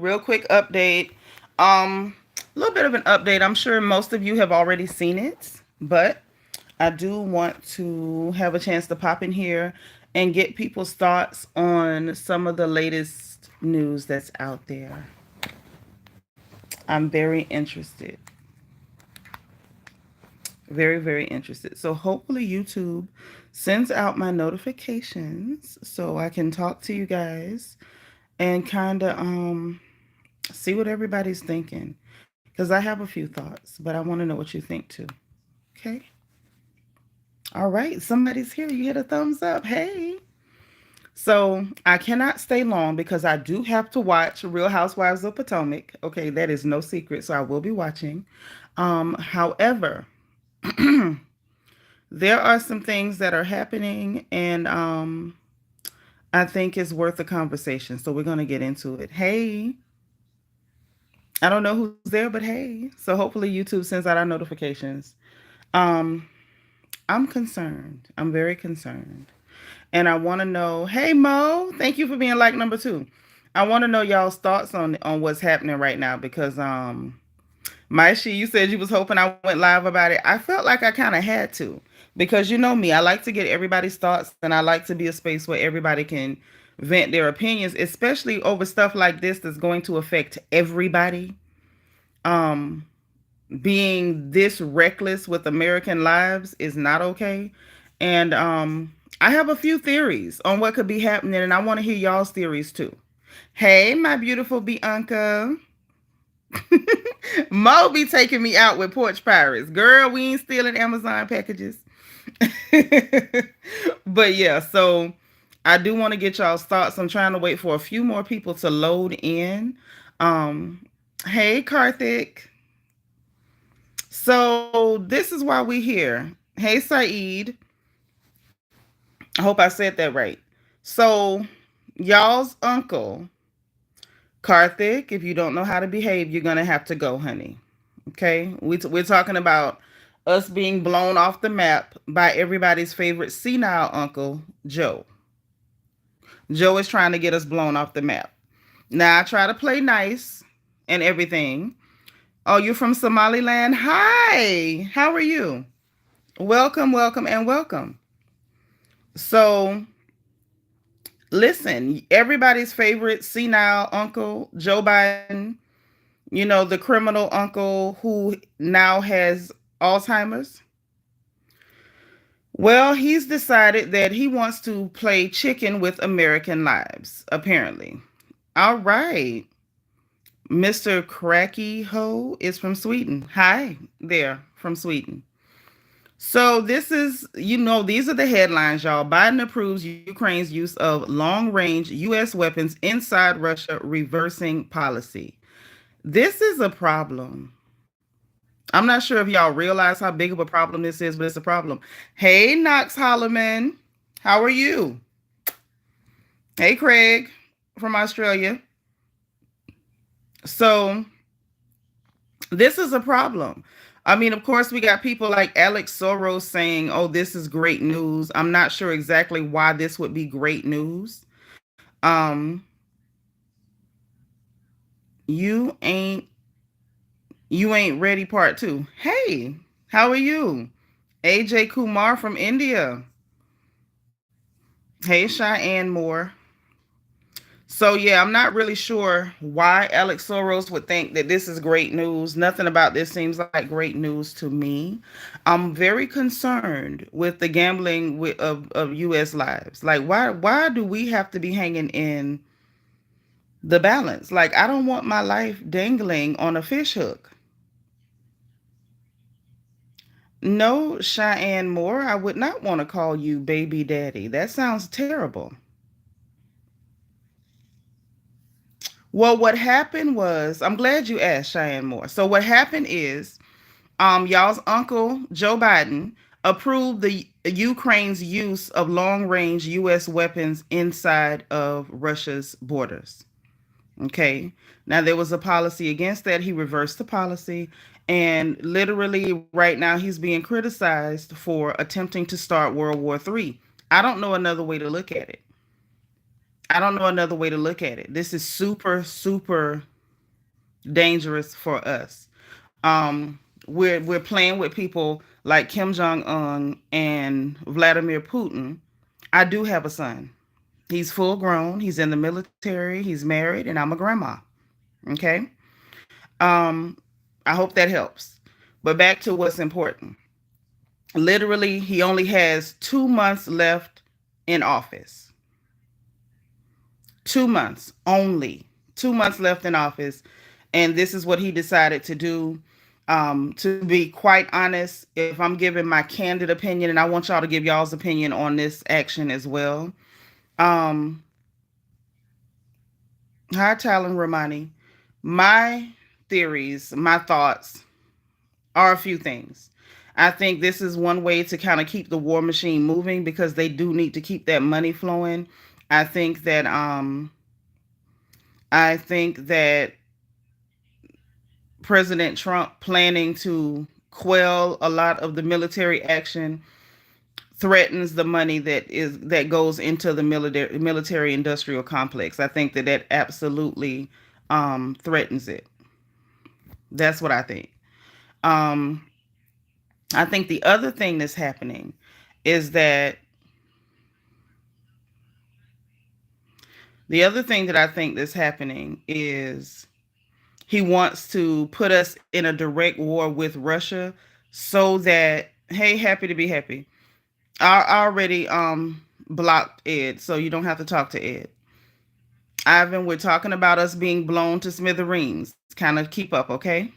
real quick update. A little bit of an update. I'm sure most of you have already seen it, but I do want to have a chance to pop in here and get people's thoughts on some of the latest news that's out there. I'm very interested. Very, very interested. So hopefully YouTube sends out my notifications so I can talk to you guys and kind of see what everybody's thinking. Because I have a few thoughts, but I want to know what you think too. Okay. All right. Somebody's here. You hit a thumbs up. Hey. So I cannot stay long because I do have to watch Real Housewives of Potomac. Okay, that is no secret. So I will be watching. However, there are some things that are happening, and I think it's worth a conversation. So we're gonna get into it. Hey, I don't know who's there, but hey. So hopefully YouTube sends out our notifications. Um, I'm concerned. I'm very concerned. And I want to know, hey Mo, thank you for being like number 2. I want to know y'all's thoughts on what's happening right now because Maishi, you said you was hoping I went live about it. I felt like I kind of had to because you know me, I like to get everybody's thoughts and I like to be a space where everybody can vent their opinions, especially over stuff like this that's going to affect everybody. Um, Being this reckless with American lives is not okay. And I have a few theories on what could be happening, and I want to hear y'all's theories too. Hey, my beautiful Bianca. Mo be taking me out with porch pirates. Girl, we ain't stealing Amazon packages. But yeah, so I do want to get y'all's thoughts. I'm trying to wait for a few more people to load in. Um, hey, Karthik. So this is why we here. Hey, Saeed. I hope I said that right. So y'all's uncle, Karthik, if you don't know how to behave, you're gonna have to go, honey. Okay, we're talking about us being blown off the map by everybody's favorite senile uncle, Joe. Joe is trying to get us blown off the map. Now I try to play nice and everything. Oh, you're from Somaliland? Hi, how are you? Welcome, welcome, and welcome. So, listen, everybody's favorite senile uncle, Joe Biden, you know, the criminal uncle who now has Alzheimer's. Well, he's decided that he wants to play chicken with American lives, apparently. All right. Mr. Cracky Ho is from Sweden. Hi there from Sweden. So this is, these are the headlines, y'all. Biden approves Ukraine's use of long-range U.S. weapons inside Russia, reversing policy. This is a problem. I'm not sure if y'all realize how big of a problem this is, but it's a problem. Hey, Knox Holloman. How are you? Hey, Craig from Australia. So this is a problem. I mean, of course, we got people like Alex Soros saying, oh, this is great news. I'm not sure exactly why this would be great news. You ain't you ain't ready part 2. Hey, how are you? AJ Kumar from India. Hey, Cheyenne Moore. So yeah, I'm not really sure why Alex Soros would think that this is great news. Nothing about this seems like great news to me. I'm very concerned with the gambling of US lives. Like why do we have to be hanging in the balance? Like I don't want my life dangling on a fish hook. No, Cheyenne Moore, I would not want to call you baby daddy. That sounds terrible. Well, what happened was, I'm glad you asked, Cheyenne Moore. So what happened is, y'all's uncle Joe Biden approved the Ukraine's use of long-range U.S. weapons inside of Russia's borders. Okay. Now there was a policy against that. He reversed the policy, and literally right now he's being criticized for attempting to start World War III. I don't know another way to look at it. I don't know another way to look at it. This is super, super. dangerous for us. We're playing with people like Kim Jong Un and Vladimir Putin. I do have a son. He's full grown. He's in the military. He's married, and I'm a grandma. Okay. Um, I hope that helps. But back to what's important. Literally, he only has 2 months left in office. 2 months only. 2 months left in office. And this is what he decided to do. To be quite honest, if I'm giving my candid opinion, and I want y'all to give y'all's opinion on this action as well. Um, Hi, Talon Romani. My theories, my thoughts are a few things. I think this is one way to kind of keep the war machine moving because they do need to keep that money flowing. I think that um I think that President Trump planning to quell a lot of the military action threatens the money that goes into the military industrial complex. I think that absolutely threatens it. That's what I think. Um, I think the other thing that's happening is that the other thing that I think that's happening is he wants to put us in a direct war with Russia so that hey, happy to be happy. I already blocked Ed, so you don't have to talk to Ed. Ivan, we're talking about us being blown to smithereens. Kind of keep up, okay?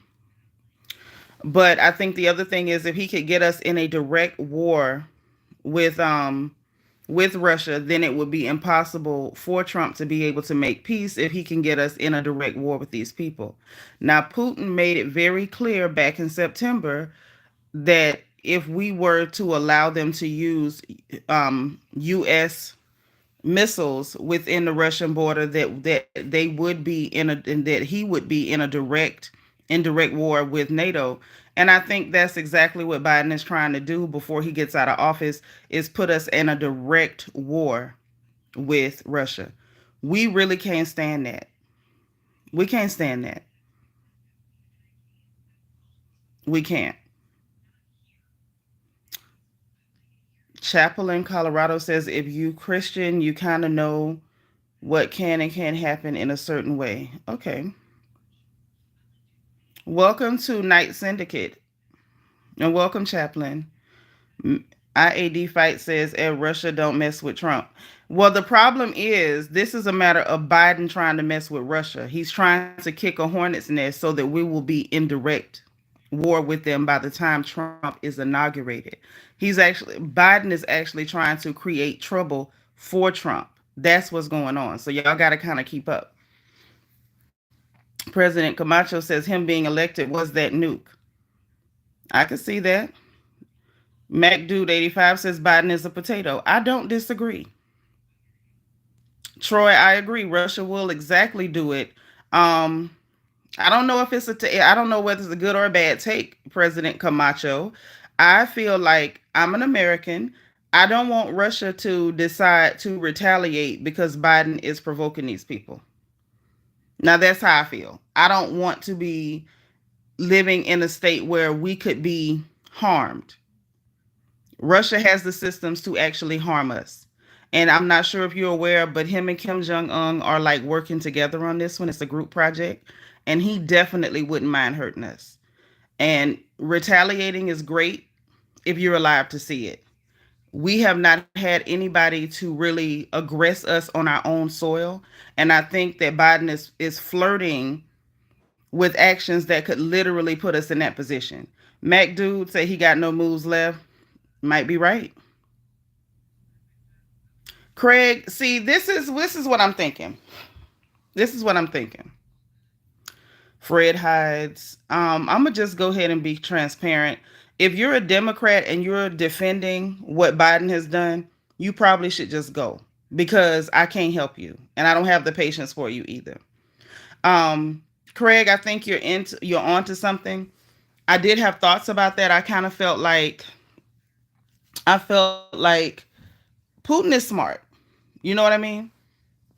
But I think the other thing is if he could get us in a direct war with Russia, then it would be impossible for Trump to be able to make peace if he can get us in a direct war with these people. Now, Putin made it very clear back in September that if we were to allow them to use U.S. missiles within the Russian border, that they would be and that he would be in a indirect war with NATO. And I think that's exactly what Biden is trying to do before he gets out of office is put us in a direct war with Russia. We really can't stand that. We can't stand that. We can't. Chapel in Colorado says if you Christian, you kind of know what can and can't happen in a certain way. Okay. Welcome to Night Syndicate. And welcome, Chaplain. IAD Fight says, and Russia don't mess with Trump. Well, the problem is this is a matter of Biden trying to mess with Russia. He's trying to kick a hornet's nest so that we will be in direct war with them by the time Trump is inaugurated. Biden is actually trying to create trouble for Trump. That's what's going on. So y'all got to kind of keep up. President Camacho says him being elected was that nuke. I can see that. MacDude85 says Biden is a potato. I don't disagree. Troy, I agree. Russia will exactly do it. Um, I don't know if I don't know whether it's a good or a bad take, President Camacho. I feel like I'm an American. I don't want Russia to decide to retaliate because Biden is provoking these people. Now that's how I feel. I don't want to be living in a state where we could be harmed. Russia has the systems to actually harm us. And I'm not sure if you're aware, but him and Kim Jong Un are like working together on this one. It's a group project. And he definitely wouldn't mind hurting us. And retaliating is great if you're alive to see it. We have not had anybody to really aggress us on our own soil. And I think that Biden is flirting with actions that could literally put us in that position. Mac Dude say he got no moves left. Might be right. Craig, see, this is what I'm thinking. This is what I'm thinking. Fred Hides. I'm gonna just go ahead and be transparent. If you're a Democrat and you're defending what Biden has done, you probably should just go because I can't help you and I don't have the patience for you either. Um, Craig, I think you're onto something. I did have thoughts about that. I felt like Putin is smart. You know what I mean?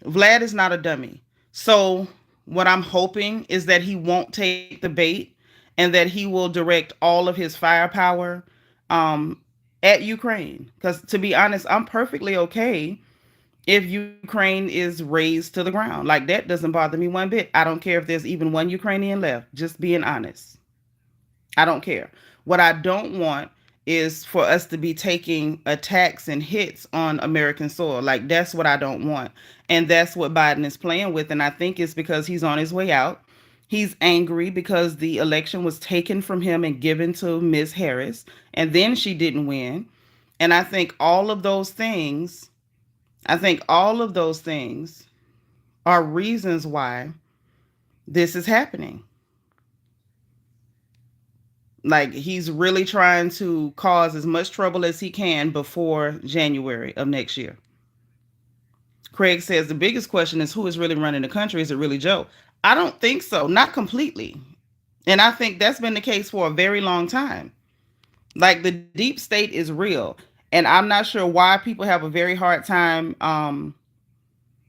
Vlad is not a dummy. So what I'm hoping is that he won't take the bait and that he will direct all of his firepower um, at Ukraine. Because to be honest, I'm perfectly okay if Ukraine is razed to the ground. Like that doesn't bother me one bit. I don't care if there's even one Ukrainian left. Just being honest. I don't care. What I don't want is for us to be taking attacks and hits on American soil. Like that's what I don't want. And that's what Biden is playing with. And I think it's because he's on his way out. He's angry because the election was taken from him and given to Ms. Harris. And then she didn't win. And I think all of those things are reasons why this is happening. Like he's really trying to cause as much trouble as he can before January of next year. Craig says the biggest question is who is really running the country? Is it really Joe? I don't think so. Not completely. And I think that's been the case for a very long time. Like the deep state is real. And I'm not sure why people have a very hard time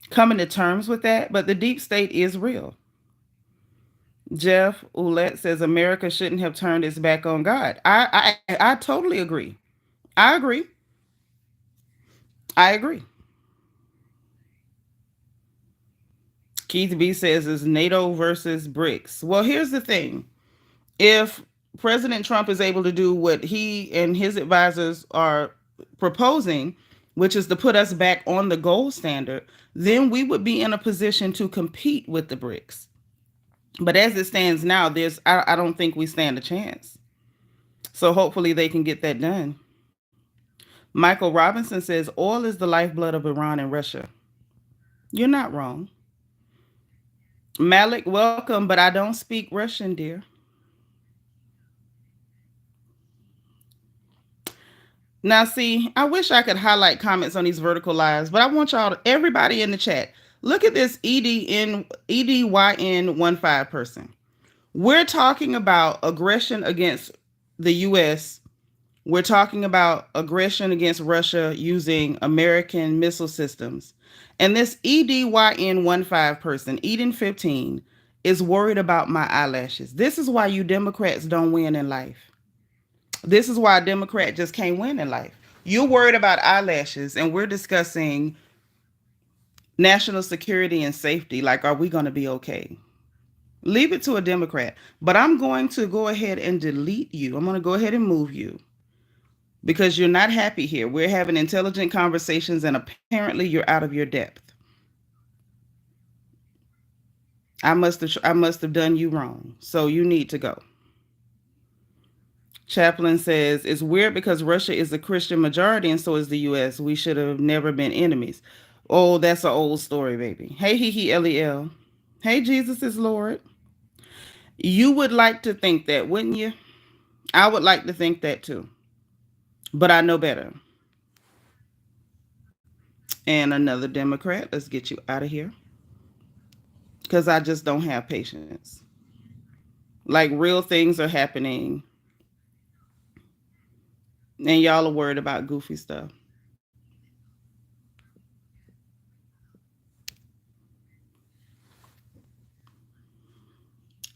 coming to terms with that, but the deep state is real. Jeff Ouellette says America shouldn't have turned its back on God. I totally agree. I agree. I agree. Keith B says it's NATO versus BRICS. Well, here's the thing. If President Trump is able to do what he and his advisors are proposing, which is to put us back on the gold standard, then we would be in a position to compete with the BRICS. But as it stands now, I don't think we stand a chance. So hopefully they can get that done. Michael Robinson says oil is the lifeblood of Iran and Russia. You're not wrong. Malik, welcome, but I don't speak Russian, dear. Now, see, I wish I could highlight comments on these vertical lives, but I want everybody in the chat, look at this EDYN15 person. We're talking about aggression against the U.S. We're talking about aggression against Russia using American missile systems. And this EDYN15 person, Eden15, is worried about my eyelashes. This is why you Democrats don't win in life. This is why a Democrat just can't win in life. You're worried about eyelashes, and we're discussing national security and safety. Like, are we going to be okay? Leave it to a Democrat. But I'm going to go ahead and delete you. I'm going to go ahead and move you because you're not happy here. We're having intelligent conversations, and apparently you're out of your depth. I must have done you wrong. So you need to go. Chaplain says, it's weird because Russia is a Christian majority and so is the U.S. We should have never been enemies. Oh, that's an old story, baby. Hey, LEL. Hey, Jesus is Lord. You would like to think that, wouldn't you? I would like to think that too. But I know better. And another Democrat. Let's get you out of here. Because I just don't have patience. Like real things are happening. And y'all are worried about goofy stuff.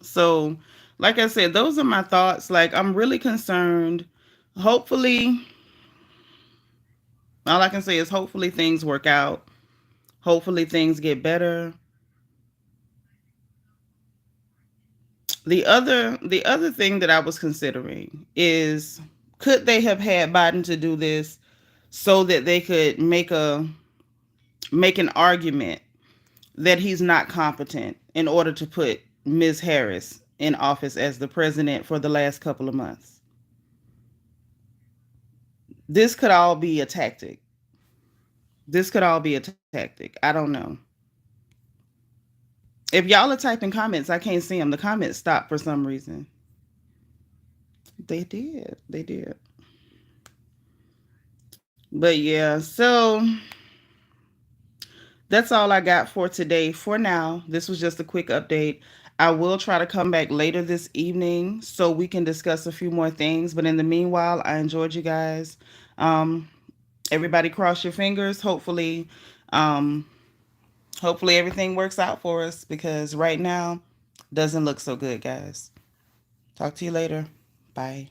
So, like I said, those are my thoughts. Like, I'm really concerned. Hopefully, all I can say is hopefully things work out. Hopefully things get better. The other thing that I was considering is could they have had Biden to do this so that they could make an argument that he's not competent in order to put Ms. Harris in office as the president for the last couple of months. This could all be a tactic. This could all be a tactic. I don't know. If y'all are typing comments, I can't see them. The comments stopped for some reason. They did. They did. But yeah, so that's all I got for today. For now, this was just a quick update. I will try to come back later this evening so we can discuss a few more things. But in the meanwhile, I enjoyed you guys. Everybody cross your fingers. Hopefully, Hopefully everything works out for us because right now doesn't look so good, guys. Talk to you later. Bye.